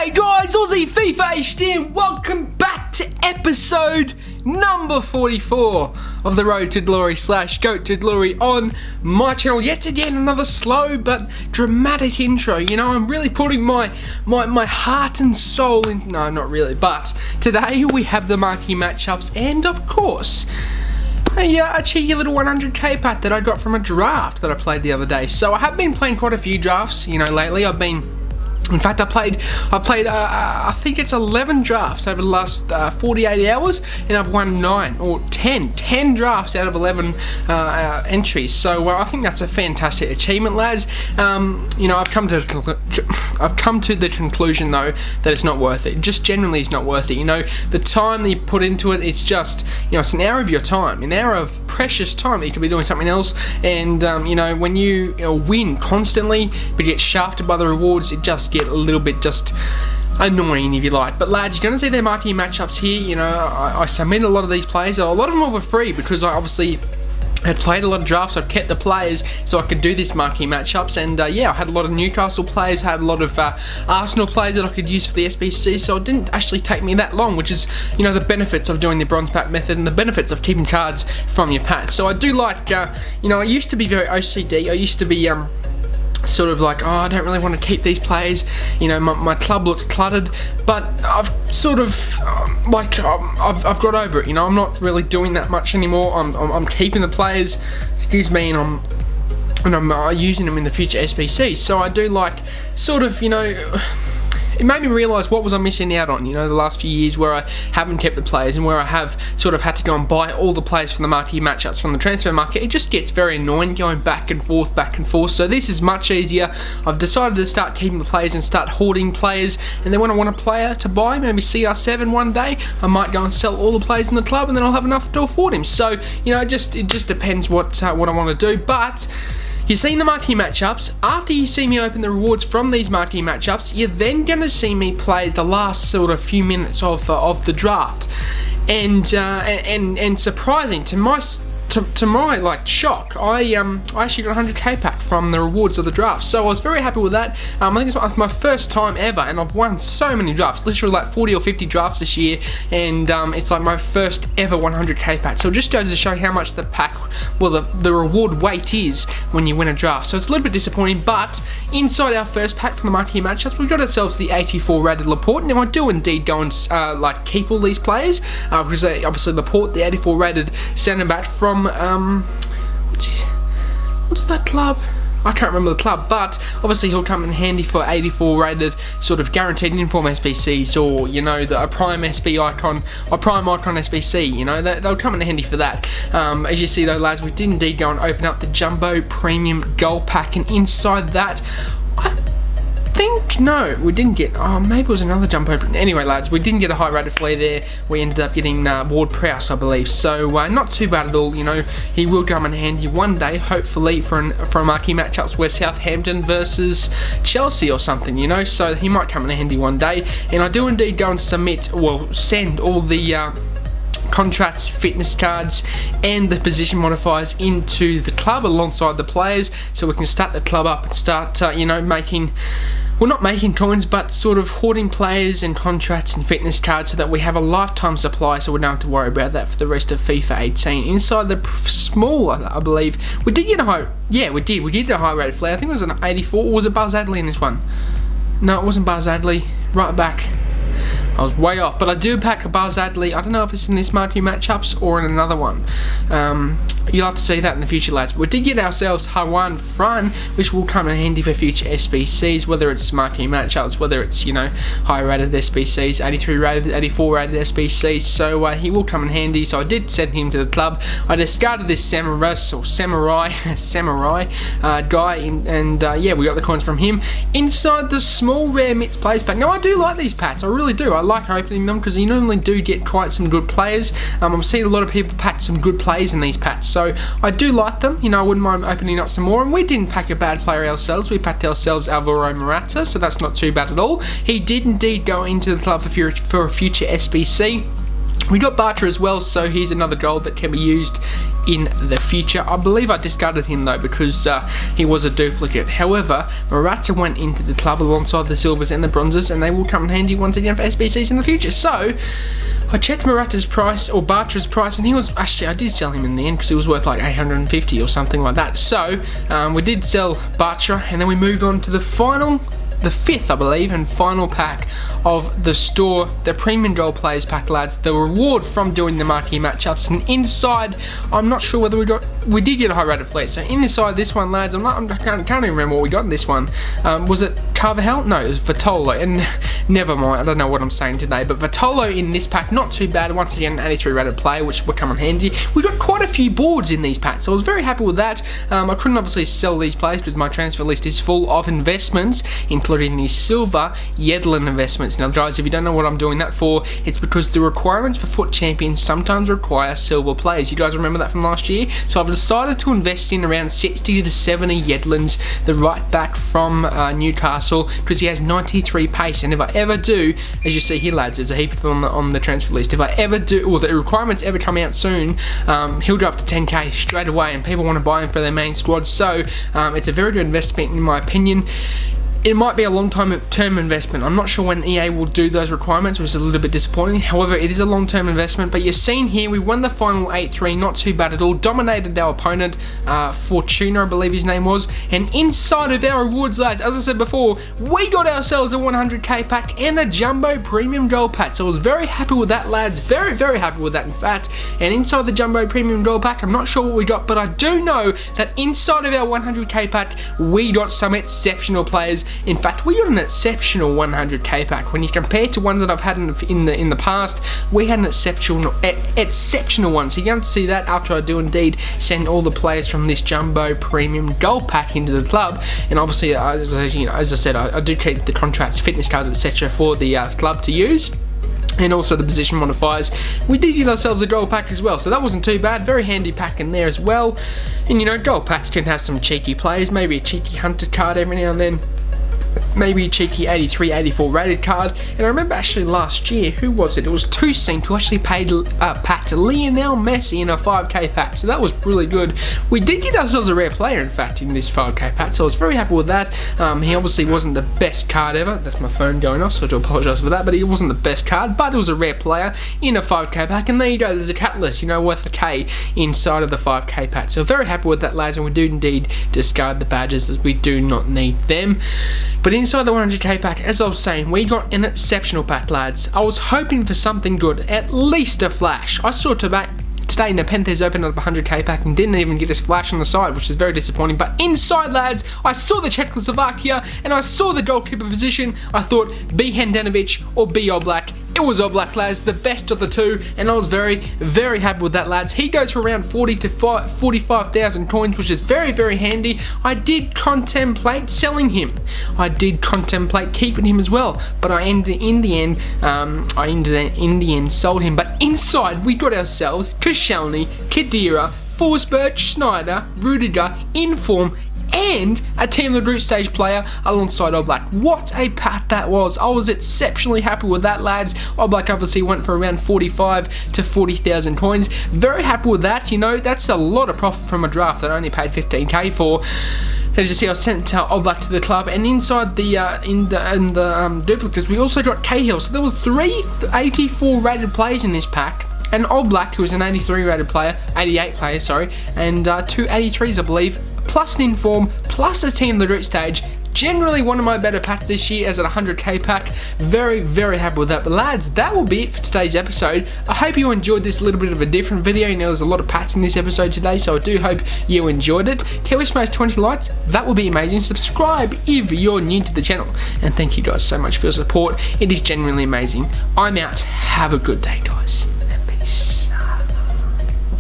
G'day guys, Aussie FIFA HD and welcome back to episode number 44 of the Road to Glory / Goat to Glory on my channel. Yet again, another slow but dramatic intro. You know, I'm really putting my heart and soul in. No, not really, but today we have the marquee matchups and of course a cheeky little 100k pack that I got from a draft that I played the other day. So I have been playing quite a few drafts, you know, lately. In fact, I played I think it's 11 drafts over the last 48 hours, and I've won 9 or 10 drafts out of 11 entries. So I think that's a fantastic achievement, lads. You know, I've come to the conclusion though that it's not worth it. Just generally, it's not worth it. You know, the time that you put into it, it's just, you know, it's an hour of your time, an hour of precious time that you could be doing something else. And you know, when you win constantly but you get shafted by the rewards, it just get a little bit just annoying, if you like. But lads, you're going to see their marquee matchups here. You know, I submitted a lot of these players. A lot of them were free because I obviously had played a lot of drafts. I've kept the players so I could do this marquee matchups, and yeah, I had a lot of Newcastle players, had a lot of Arsenal players that I could use for the SBC, so it didn't actually take me that long, which is, you know, the benefits of doing the bronze pack method and the benefits of keeping cards from your packs. So I do like, you know, I used to be very OCD. I used to be sort of like, oh, I don't really want to keep these players, you know, my club looks cluttered, but I've sort of I've got over it. You know, I'm not really doing that much anymore. I'm keeping the players, excuse me, and I'm using them in the future SBC. So I do like, sort of, you know, it made me realise what was I missing out on, you know, the last few years where I haven't kept the players and where I have sort of had to go and buy all the players from the marquee matchups from the transfer market. It just gets very annoying going back and forth. So this is much easier. I've decided to start keeping the players and start hoarding players, and then when I want a player to buy, maybe CR7 one day, I might go and sell all the players in the club, and then I'll have enough to afford him. So, you know, it just depends what I want to do. But you've seen the marquee matchups. After you see me open the rewards from these marquee matchups, you're then going to see me play the last sort of few minutes of the draft. And surprising to my like shock, I actually got a 100k pack from the rewards of the draft, so I was very happy with that. I think it's my first time ever, and I've won so many drafts, literally like 40 or 50 drafts this year, and it's like my first ever 100k pack. So it just goes to show how much the pack, well, the reward weight is when you win a draft. So it's a little bit disappointing, but inside our first pack from the marquee matchups, we've got ourselves the 84 rated Laporte. Now I do indeed go and like keep all these players because obviously Laporte, the 84 rated centre back from what's that club? I can't remember the club, but obviously he'll come in handy for 84 rated sort of guaranteed inform SBCs, or, you know, a prime SB icon or prime icon SBC. You know, they'll come in handy for that. As you see though, lads, we did indeed go and open up the jumbo premium gold pack, and inside that, no, we didn't get, oh, maybe it was another jump open. Anyway, lads, we didn't get a high rated flea there. We ended up getting Ward Prowse, I believe. So not too bad at all. You know, he will come in handy one day, hopefully for a marquee matchups where Southampton versus Chelsea or something, you know. So he might come in handy one day. And I do indeed go and send all the contracts, fitness cards, and the position modifiers into the club alongside the players, so we can start the club up and start, you know, not making coins, but sort of hoarding players and contracts and fitness cards, so that we have a lifetime supply, so we don't have to worry about that for the rest of FIFA 18. Inside the small, I believe, we did get a high, yeah, we did get a high rated flare. I think it was an 84, or was it Buzz Adley in this one? No, it wasn't Buzz Adley, right back. I was way off, but I do pack a Buzz Adley. I don't know if it's in this marquee matchups or in another one. You'll have to see that in the future, lads. We did get ourselves Hawan Fran, which will come in handy for future SBCs, whether it's marquee matchups, whether it's, you know, high rated SBCs, 83 rated, 84 rated SBCs. So he will come in handy. So I did send him to the club. I discarded this samurai guy, and yeah, we got the coins from him. Inside the small rare Mitts plays pack. Now I do like these packs. I really do. I like opening them because you normally do get quite some good players. I'm seeing a lot of people pack some good players in these packs, so I do like them. You know, I wouldn't mind opening up some more. And we didn't pack a bad player ourselves. We packed ourselves Alvaro Morata, so that's not too bad at all. He did indeed go into the club for a future SBC. We got Bartra as well, so he's another gold that can be used in the future. I believe I discarded him though because he was a duplicate. However, Morata went into the club alongside the silvers and the bronzes, and they will come in handy once again for SBCs in the future. So I checked Morata's price, or Bartra's price, and he was, actually I did sell him in the end because he was worth like 850 or something like that. So we did sell Bartra, and then we moved on to the fifth, I believe, and final pack of the store, the Premium Gold Players pack, lads. The reward from doing the marquee matchups, and inside, I'm not sure whether we did get a high rated fleet. So inside this one, lads, I can't even remember what we got in this one. Was it Carvajal? No, it was Vitolo, and never mind, I don't know what I'm saying today, but Vitolo in this pack, not too bad. Once again, an 83 rated player, which will come in handy. We got quite a few boards in these packs, so I was very happy with that. I couldn't obviously sell these players because my transfer list is full of investments, including the silver Yedlin investments. Now guys, if you don't know what I'm doing that for, it's because the requirements for FUT champions sometimes require silver players. You guys remember that from last year? So I've decided to invest in around 60 to 70 Yedlins, the right back from Newcastle, because he has 93 pace, and if I ever do, as you see here lads, there's a heap of them on the transfer list, if I ever do, or the requirements ever come out soon, he'll go up to 10k straight away, and people want to buy him for their main squad. So it's a very good investment in my opinion. It might be a long-term investment. I'm not sure when EA will do those requirements, which is a little bit disappointing. However, it is a long-term investment. But you're seeing here, we won the final 8-3, not too bad at all. Dominated our opponent, Fortuna, I believe his name was. And inside of our rewards, lads, as I said before, we got ourselves a 100k pack and a Jumbo Premium Gold pack. So I was very happy with that, lads. Very, very happy with that, in fact. And inside the Jumbo Premium Gold pack, I'm not sure what we got, but I do know that inside of our 100k pack, we got some exceptional players. In fact, we got an exceptional 100k pack. When you compare to ones that I've had in the past, we had an exceptional one. So you're going to see that after I do indeed send all the players from this Jumbo Premium Gold pack into the club. And obviously, as I said, I do keep the contracts, fitness cards, etc. for the club to use. And also the position modifiers. We did get ourselves a gold pack as well, so that wasn't too bad. Very handy pack in there as well. And you know, gold packs can have some cheeky players, maybe a cheeky hunter card every now and then. Maybe a cheeky 83, 84 rated card. And I remember actually last year, who was it? It was Toussaint who actually packed Lionel Messi in a 5k pack. So that was really good. We did get ourselves a rare player, in fact, in this 5k pack. So I was very happy with that. He obviously wasn't the best card ever. That's my phone going off, so I do apologise for that. But he wasn't the best card, but it was a rare player in a 5k pack. And there you go, there's a catalyst, you know, worth a K inside of the 5k pack. So very happy with that, lads. And we do indeed discard the badges as we do not need them. But inside the 100k pack, as I was saying, we got an exceptional pack, lads. I was hoping for something good, at least a flash. I saw today Nepenthes opened up a 100k pack and didn't even get his flash on the side, which is very disappointing. But inside, lads, I saw the Czechoslovakia and I saw the goalkeeper position. I thought, be Handanovic or be Oblak. It was Oblak, lads, the best of the two, and I was very, very happy with that, lads. He goes for around 40 to 45,000 coins, which is very, very handy. I did contemplate selling him. I did contemplate keeping him as well, but I in the end sold him. But inside, we got ourselves Koscielny, Khedira, Forsberg, Schneider, Rudiger, Inform, and a Team of the Group Stage player alongside Oblak. What a pack that was. I was exceptionally happy with that, lads. Oblak obviously went for around 45 to 40,000 coins. Very happy with that. You know, that's a lot of profit from a draft that I only paid 15k for. As you see, I sent Oblak to the club, and inside the duplicates, we also got Cahill. So there was 3 84 rated players in this pack. And Oblak, who was an 83 rated player, 88 player, sorry, and 2 83s, I believe, plus an Inform, plus a Team of the Group Stage. Generally one of my better packs this year as a 100k pack. Very, very happy with that. But lads, that will be it for today's episode. I hope you enjoyed this little bit of a different video. You know, there's a lot of packs in this episode today, so I do hope you enjoyed it. Can we smash 20 likes? That would be amazing. Subscribe if you're new to the channel. And thank you guys so much for your support. It is genuinely amazing. I'm out. Have a good day, guys. And peace.